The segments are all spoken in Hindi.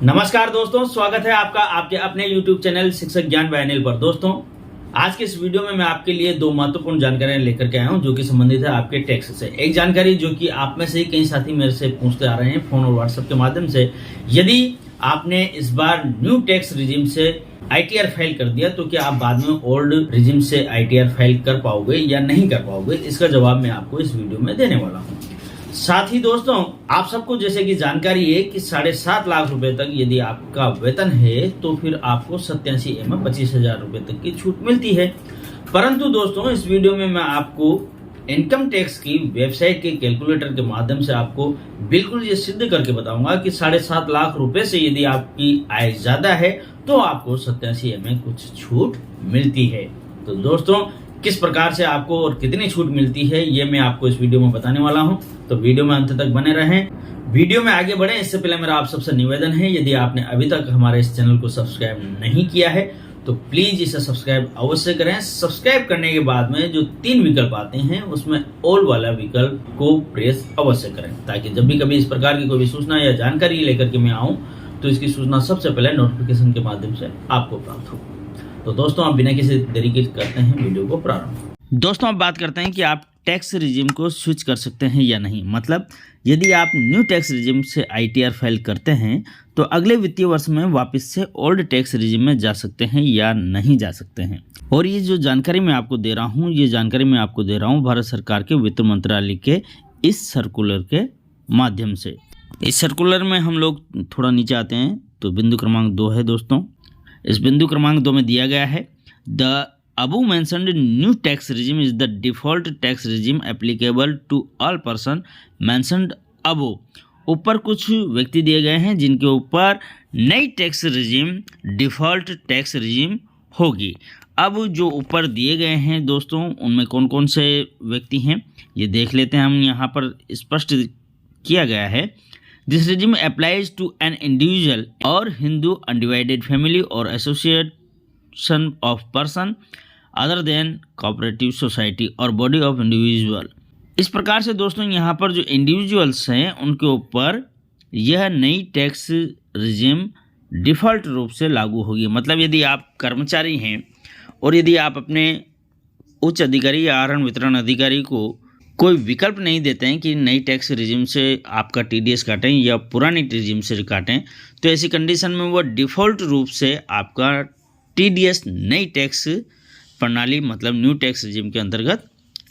नमस्कार दोस्तों, स्वागत है आपका आपके अपने YouTube चैनल शिक्षक ज्ञान बाय अनिल पर। दोस्तों, आज के इस वीडियो में मैं आपके लिए दो महत्वपूर्ण जानकारियां लेकर के आया हूं जो कि संबंधित है आपके टैक्स से। एक जानकारी जो कि आप में से ही कई साथी मेरे से पूछते आ रहे हैं फोन और व्हाट्सएप के माध्यम से, यदि आपने इस बार न्यू टैक्स रिजीम से ITR फाइल कर दिया तो क्या आप बाद में ओल्ड रिजीम से ITR फाइल कर पाओगे या नहीं कर पाओगे, इसका जवाब मैं आपको इस वीडियो में देने वाला हूँ। साथ ही दोस्तों, आप सबको जैसे कि जानकारी है कि 7.5 लाख रुपए तक यदि आपका वेतन है तो फिर आपको 87 में 25,000 रुपए तक की छूट मिलती है। परंतु दोस्तों, इस वीडियो में मैं आपको इनकम टैक्स की वेबसाइट के कैलकुलेटर के माध्यम से आपको बिल्कुल ये सिद्ध करके बताऊंगा कि 7.5 लाख रुपए से यदि आपकी आय ज्यादा है तो आपको 87 में कुछ छूट मिलती है। तो दोस्तों, किस प्रकार से आपको और कितनी छूट मिलती है ये मैं आपको इस वीडियो में बताने वाला हूं, तो वीडियो में अंत तक बने रहें। वीडियो में आगे बढ़े इससे पहले मेरा आप सबसे निवेदन है, यदि आपने अभी तक हमारे इस चैनल को सब्सक्राइब नहीं किया है तो प्लीज इसे सब्सक्राइब अवश्य करें। सब्सक्राइब करने के बाद में जो 3 विकल्प आते हैं उसमें ऑल वाला विकल्प को प्रेस अवश्य करें, ताकि जब भी कभी इस प्रकार की कोई भी सूचना या जानकारी लेकर के मैं आऊं तो इसकी सूचना सबसे पहले नोटिफिकेशन के माध्यम से आपको प्राप्त हो। तो दोस्तों, आप बिना किसी देरी के करते हैं वीडियो को प्रारंभ। दोस्तों, अब बात करते हैं कि आप टैक्स रिजीम को स्विच कर सकते हैं या नहीं। मतलब यदि आप न्यू टैक्स रिजीम से ITR फाइल करते हैं तो अगले वित्तीय वर्ष में वापस से ओल्ड टैक्स रिजीम में जा सकते हैं या नहीं जा सकते हैं। और ये जो जानकारी मैं आपको दे रहा हूँ, ये जानकारी मैं आपको दे रहा हूँ भारत सरकार के वित्त मंत्रालय के इस सर्कुलर के माध्यम से। इस सर्कुलर में हम लोग थोड़ा नीचे आते हैं तो बिंदु क्रमांक 2 है दोस्तों। इस बिंदु क्रमांक 2 में दिया गया है, the above mentioned new tax regime is the default tax regime applicable to all person mentioned above। ऊपर कुछ व्यक्ति दिए गए हैं जिनके ऊपर नई tax regime default tax regime होगी। अब जो ऊपर दिए गए हैं दोस्तों, उनमें कौन कौन से व्यक्ति हैं ये देख लेते हैं। हम यहाँ पर स्पष्ट किया गया है, this regime applies to an individual or Hindu undivided family or association of person other than cooperative society or body of individual। इस प्रकार से दोस्तों, यहाँ पर जो इंडिविजुअल्स हैं उनके ऊपर यह नई टैक्स रिजीम डिफ़ॉल्ट रूप से लागू होगी। मतलब यदि आप कर्मचारी हैं और यदि आप अपने उच्च अधिकारी या आहरण वितरण अधिकारी को कोई विकल्प नहीं देते हैं कि नई टैक्स रिजीम से आपका TDS काटें या पुरानी रिजीम से काटें, तो ऐसी कंडीशन में वो डिफ़ॉल्ट रूप से आपका TDS नई टैक्स प्रणाली मतलब न्यू टैक्स रिजीम के अंतर्गत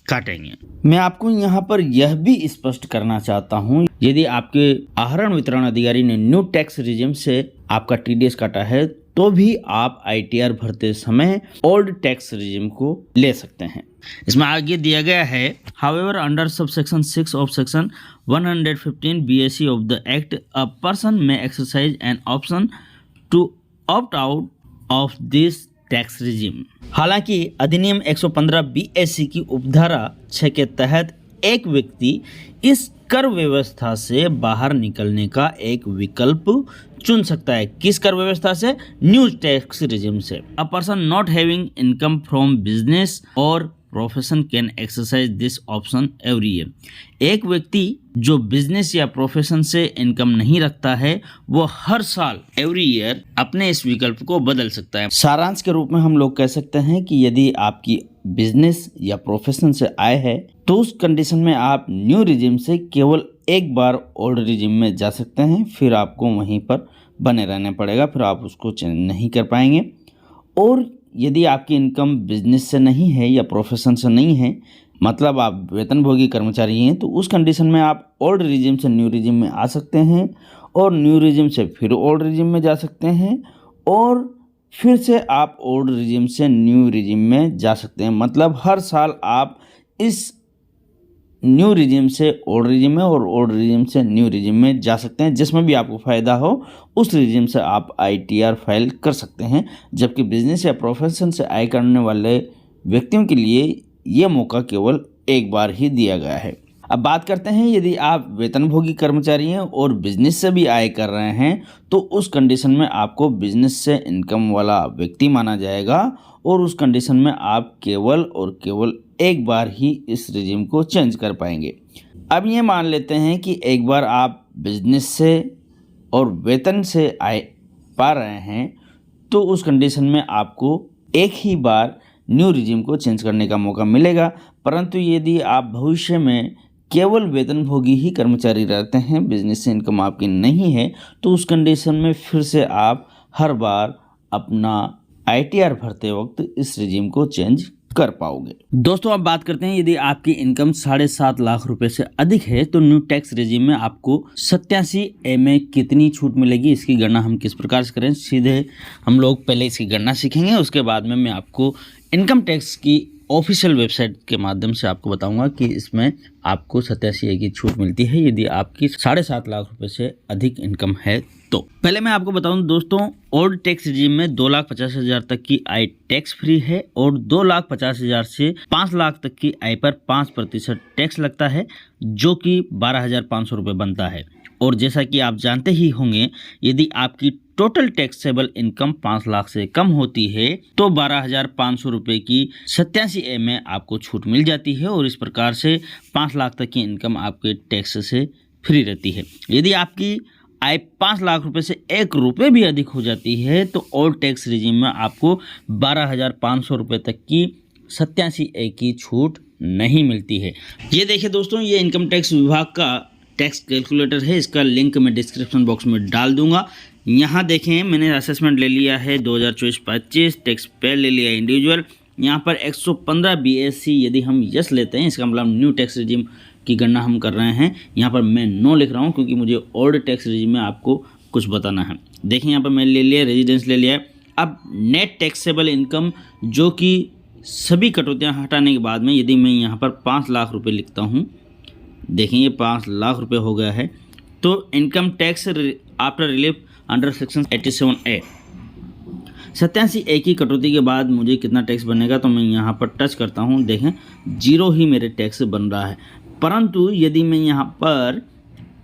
काटेंगे। मैं आपको यहाँ पर यह भी स्पष्ट करना चाहता हूँ, यदि आपके आहरण वितरण अधिकारी ने न्यू टैक्स रिजीम से आपका TDS काटा है तो भी आप ITR भरते समय ओल्ड टैक्स रिजीम को ले सकते हैं। इसमें आगे दिया गया है, however under subsection 6 of section 115 BAC of the act a person may exercise an option to opt out of this tax regime. हालांकि अधिनियम 115 BAC की उपधारा 6 के तहत एक व्यक्ति इस कर व्यवस्था से बाहर निकलने का एक विकल्प चुन सकता है। किस कर व्यवस्था से? न्यू टैक्स रिजीम से। A person not having income from business और profession can exercise this option every year. एक व्यक्ति जो बिजनेस या प्रोफेशन से इनकम नहीं रखता है वो हर साल एवरी ईयर अपने इस विकल्प को बदल सकता है। सारांश के रूप में हम लोग कह सकते हैं कि यदि आपकी बिजनेस या प्रोफेशन से आय है तो उस कंडीशन में आप न्यू रिजीम से केवल एक बार ओल्ड रिजीम में जा सकते हैं, फिर आपको वहीं पर बने रहना पड़ेगा, फिर आप उसको चेंज नहीं कर पाएंगे। और यदि आपकी इनकम बिजनेस से नहीं है या प्रोफेशन से नहीं है, मतलब आप वेतनभोगी कर्मचारी हैं, तो उस कंडीशन में आप ओल्ड रिजीम से न्यू रिजीम में आ सकते हैं और न्यू रिजीम से फिर ओल्ड रिजीम में जा सकते हैं और फिर से आप ओल्ड रिजीम से न्यू रिजीम में जा सकते हैं। मतलब हर साल आप इस न्यू रिजीम से ओल्ड रिजीम में और ओल्ड रिजीम से न्यू रिजीम में जा सकते हैं। जिसमें भी आपको फ़ायदा हो उस रिजीम से आप ITR फाइल कर सकते हैं, जबकि बिजनेस या प्रोफेशन से आय करने वाले व्यक्तियों के लिए ये मौका केवल एक बार ही दिया गया है। अब बात करते हैं, यदि आप वेतनभोगी कर्मचारी हैं और बिजनेस से भी आय कर रहे हैं तो उस कंडीशन में आपको बिजनेस से इनकम वाला व्यक्ति माना जाएगा और उस कंडीशन में आप केवल और केवल एक बार ही इस रिजीम को चेंज कर पाएंगे। अब ये मान लेते हैं कि एक बार आप बिजनेस से और वेतन से आय पा रहे हैं तो उस कंडीशन में आपको एक ही बार न्यू रिजीम को चेंज करने का मौका मिलेगा। परंतु यदि आप भविष्य में केवल वेतनभोगी ही कर्मचारी रहते हैं, बिजनेस से इनकम आपकी नहीं है, तो उस कंडीशन में फिर से आप हर बार अपना ITR भरते वक्त इस रिजीम को चेंज कर पाओगे। दोस्तों अब बात करते हैं, यदि आपकी इनकम 7.5 लाख रुपए से अधिक है तो न्यू टैक्स रेजिम में आपको 87A में कितनी छूट मिलेगी, इसकी गणना हम किस प्रकार से करें। सीधे हम लोग पहले इसकी गणना सीखेंगे, उसके बाद में मैं आपको इनकम टैक्स की ऑफिशियल वेबसाइट के माध्यम से आपको बताऊंगा कि इसमें आपको 87A की छूट मिलती है यदि आपकी 7.5 लाख रुपए से अधिक इनकम है। तो पहले मैं आपको बताऊं दोस्तों, ओल्ड टैक्स रिजीम में 2,50,000 तक की आय टैक्स फ्री है और 2,50,000 से 5 लाख तक की आय पर 5% टैक्स लगता है, जो कि 12,500 रुपये बनता है। और जैसा कि आप जानते ही होंगे, यदि आपकी टोटल टैक्सेबल इनकम 5 लाख से कम होती है तो 12,500 रुपये की 87A में आपको छूट मिल जाती है और इस प्रकार से 5 लाख तक की इनकम आपके टैक्स से फ्री रहती है। यदि आपकी आय 5 लाख रुपए से 1 रुपये भी अधिक हो जाती है तो ओल्ड टैक्स रिजीम में आपको 12,500 रुपये तक की 87A की छूट नहीं मिलती है। ये देखिए दोस्तों, ये इनकम टैक्स विभाग का टैक्स कैलकुलेटर है, इसका लिंक मैं डिस्क्रिप्शन बॉक्स में डाल दूंगा। यहाँ देखें, मैंने असेसमेंट ले लिया है 2024-25, टैक्स पेड ले लिया इंडिविजुअल। यहाँ पर 115 BSC यदि हम यस लेते हैं, इसका मतलब न्यू टैक्स रिजीम की गणना हम कर रहे हैं। यहाँ पर मैं नो लिख रहा हूँ क्योंकि मुझे ओल्ड टैक्स रिजीम में आपको कुछ बताना है। देखिए यहाँ पर मैं ले लिया, रेजिडेंस ले लिया है। अब नेट टैक्सेबल इनकम, जो कि सभी कटौतियाँ हटाने के बाद में, यदि मैं यहाँ पर 5 लाख रुपये लिखता हूँ, देखें ये 5 लाख रुपये हो गया है, तो income tax after relief under section 87A 87A की कटौती के बाद मुझे कितना टैक्स बनेगा, तो मैं यहाँ पर टच करता हूँ। देखें 0 ही मेरे टैक्स बन रहा है। परंतु यदि मैं यहाँ पर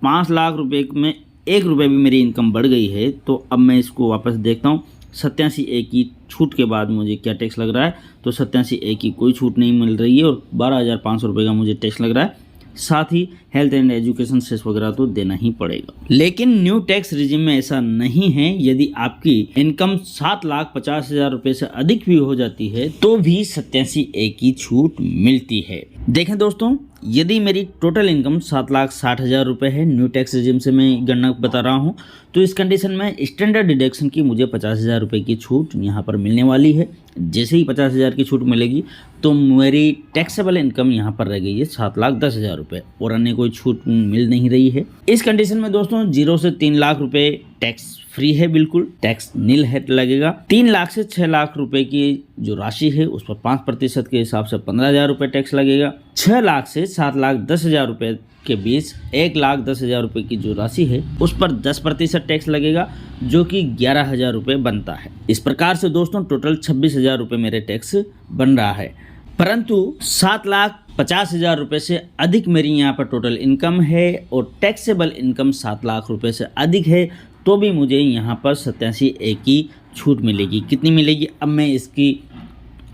5 लाख रुपए में 1 रुपये भी मेरी इनकम बढ़ गई है, तो अब मैं इसको वापस देखता हूँ 87A की छूट के बाद मुझे क्या टैक्स लग रहा है। तो 87A की कोई छूट नहीं मिल रही है और 12,500 रुपये का मुझे टैक्स लग रहा है। साथ ही हेल्थ एंड एजुकेशन सेस वगैरह तो देना ही पड़ेगा। लेकिन न्यू टैक्स रिजीम में ऐसा नहीं है। यदि आपकी इनकम 7,50,000 रुपये से अधिक भी हो जाती है तो भी 87A की छूट मिलती है। देखें दोस्तों, यदि मेरी टोटल इनकम 7,60,000 रुपये है, न्यू टैक्स रिजीम से मैं गणना बता रहा हूँ, तो इस कंडीशन में स्टैंडर्ड डिडक्शन की मुझे 50,000 रुपये की छूट यहाँ पर मिलने वाली है। जैसे ही 50,000 की छूट मिलेगी तो मेरी टैक्सेबल इनकम यहाँ पर रह गई है 7,10,000 रुपये और अन्य कोई छूट मिल नहीं रही है। इस कंडीशन में दोस्तों 0 से 3 लाख रुपये टैक्स फ्री है, बिल्कुल टैक्स नील है लगेगा। 3 लाख से 6 लाख रुपए की जो राशि है उस पर 5% के हिसाब से 15,000 रुपये टैक्स लगेगा। 6 लाख से 7,10,000 रुपये के बीच 1,10,000 रुपये की जो राशि है उस पर 10% टैक्स लगेगा, जो कि 11,000 रुपये बनता है। इस प्रकार से दोस्तों टोटल 26,000 रुपये मेरे टैक्स बन रहा है। परंतु 7,50,000 रुपये से अधिक मेरी यहाँ पर टोटल इनकम है और टैक्सेबल इनकम 7 लाख रुपये से अधिक है, तो भी मुझे यहाँ पर 87A की छूट मिलेगी। कितनी मिलेगी, अब मैं इसकी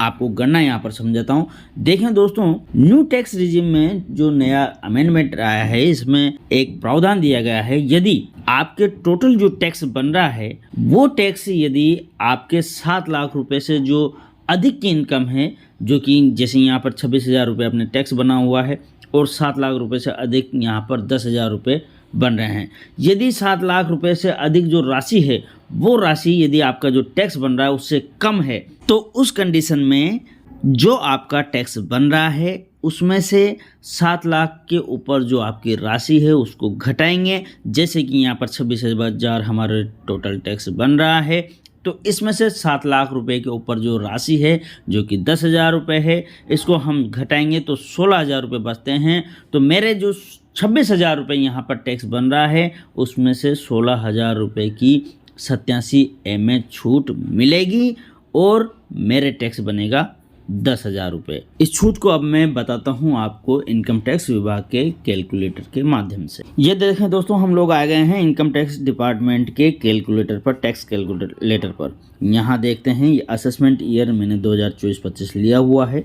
आपको गणना यहाँ पर समझाता हूँ। देखें दोस्तों, न्यू टैक्स रिजीम में जो नया अमेंडमेंट आया है, इसमें एक प्रावधान दिया गया है, यदि आपके टोटल जो टैक्स बन रहा है वो टैक्स यदि आपके 7 लाख रुपए से जो अधिक की इनकम है, जो कि जैसे यहाँ पर 26,000 रुपये अपने टैक्स बना हुआ है और 7 लाख रुपए से अधिक यहाँ पर 10,000 रुपये बन रहे हैं। यदि 7 लाख रुपए से अधिक जो राशि है वो राशि यदि आपका जो टैक्स बन रहा है उससे कम है, तो उस कंडीशन में जो आपका टैक्स बन रहा है उसमें से 7 लाख के ऊपर जो आपकी राशि है उसको घटाएंगे। जैसे कि यहाँ पर 26,000 हमारे टोटल टैक्स बन रहा है, तो इसमें से 7 लाख रुपए के ऊपर जो राशि है जो कि 10,000 रुपये है, इसको हम घटाएंगे तो 16,000 रुपये बचते हैं। तो मेरे जो 26,000 रुपये यहाँ पर टैक्स बन रहा है उसमें से 16,000 रुपये की 87A में छूट मिलेगी और मेरे टैक्स बनेगा 10,000 रुपये। इस छूट को अब मैं बताता हूँ आपको इनकम टैक्स विभाग के कैलकुलेटर के माध्यम से। ये देखें दोस्तों, हम लोग आ गए हैं इनकम टैक्स डिपार्टमेंट के कैलकुलेटर पर, टैक्स कैलकुलेटर पर। यहाँ देखते हैं ये असेसमेंट ईयर मैंने 2024-25 लिया हुआ है,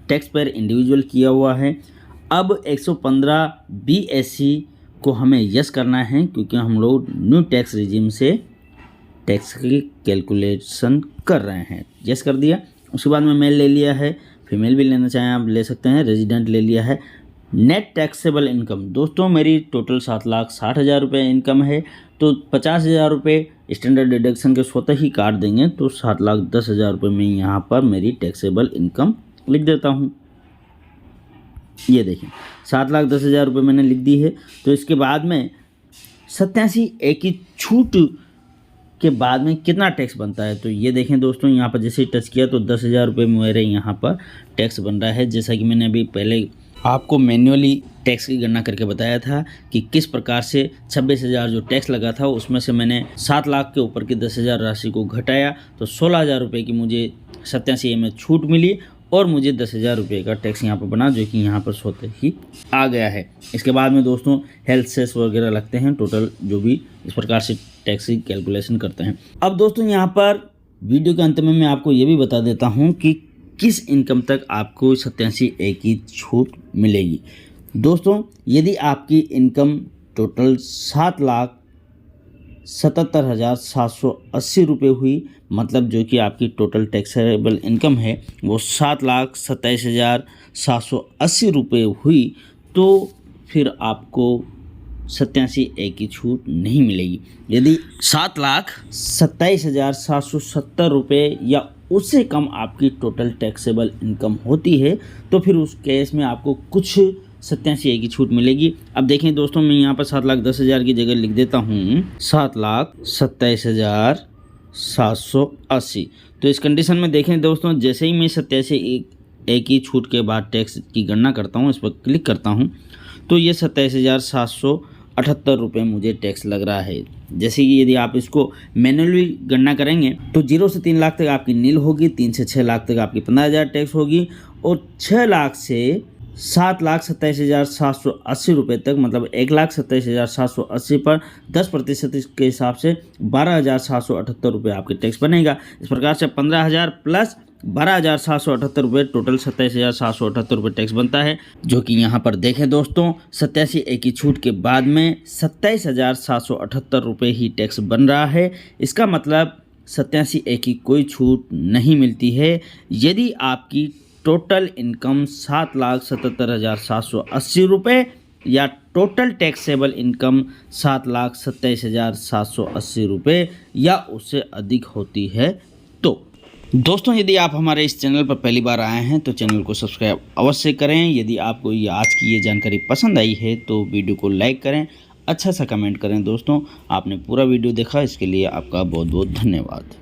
टैक्स पर इंडिविजुअल किया हुआ है। अब 115 BSC को हमें यस करना है, क्योंकि हम लोग न्यू टैक्स रिजीम से टैक्स की कैलकुलेशन कर रहे हैं। यस कर दिया। उसके बाद में मेल ले लिया है, फीमेल भी लेना चाहें आप ले सकते हैं, रेजिडेंट ले लिया है। नेट टैक्सेबल इनकम दोस्तों मेरी टोटल 7,60,000 रुपये इनकम है, तो 50,000 रुपये स्टैंडर्ड डिडक्शन के स्वतः ही काट देंगे, तो 7,10,000 रुपये में यहाँ पर मेरी टैक्सेबल इनकम लिख देता हूँ। ये देखिए 7,10,000 रुपये मैंने लिख दी है। तो इसके बाद में 87A की छूट के बाद में कितना टैक्स बनता है, तो ये देखें दोस्तों, यहाँ पर जैसे ही टच किया तो 10,000 रुपये मेरे यहाँ पर टैक्स बन रहा है। जैसा कि मैंने अभी पहले आपको मैन्युअली टैक्स की गणना करके बताया था कि किस प्रकार से 26,000 जो टैक्स लगा था उसमें से मैंने 7 लाख के ऊपर की 10,000 राशि को घटाया, तो 16,000 रुपये की मुझे 87A में छूट मिली और मुझे 10,000 रुपये का टैक्स यहाँ पर बना, जो कि यहाँ पर स्वतः ही आ गया है। इसके बाद में दोस्तों हेल्थ सेस वगैरह लगते हैं, टोटल जो भी इस प्रकार से टैक्स की कैलकुलेशन करते हैं। अब दोस्तों यहाँ पर वीडियो के अंत में मैं आपको ये भी बता देता हूँ कि किस इनकम तक आपको 87A की छूट मिलेगी। दोस्तों यदि आपकी इनकम टोटल 7,77,780 रुपये हुई, मतलब जो कि आपकी टोटल टैक्सेबल इनकम है वो 7,27,780 रुपये हुई, तो फिर आपको 87A की छूट नहीं मिलेगी। यदि 7,27,770 रुपये या उससे कम आपकी टोटल टैक्सेबल इनकम होती है, तो फिर उस केस में आपको कुछ 87A की छूट मिलेगी। अब देखें दोस्तों, मैं यहाँ पर 7,10,000 की जगह लिख देता हूँ 7,27,780। तो इस कंडीशन में देखें दोस्तों, जैसे ही मैं 87A की छूट के बाद टैक्स की गणना करता हूँ, इस पर क्लिक करता हूँ, तो ये 27,778 रुपये मुझे टैक्स लग रहा है। जैसे कि यदि आप इसको मैनुअली गणना करेंगे तो 0 से 3 लाख तक आपकी नील होगी, 3 से 6 लाख तक आपकी 15,000 टैक्स होगी, और 6 लाख से 7,27,780 रुपये तक, मतलब 1,27,780 पर 10% के हिसाब से 12,778 रुपये आपके टैक्स बनेगा। इस प्रकार से 15,000 प्लस 12,778 रुपये, टोटल 27,778 रुपये टैक्स बनता है, जो कि यहाँ पर देखें दोस्तों 87A की छूट के बाद में 27,778 रुपये ही टैक्स बन रहा है। इसका मतलब 87A की कोई छूट नहीं मिलती है। यदि आपकी टोटल इनकम 7,77,780 रुपये या टोटल टैक्सेबल इनकम 7,27,780 रुपये या उससे अधिक होती है, तो दोस्तों यदि आप हमारे इस चैनल पर पहली बार आए हैं तो चैनल को सब्सक्राइब अवश्य करें। यदि आपको ये आज की ये जानकारी पसंद आई है तो वीडियो को लाइक करें, अच्छा सा कमेंट करें। दोस्तों आपने पूरा वीडियो देखा, इसके लिए आपका बहुत बहुत धन्यवाद।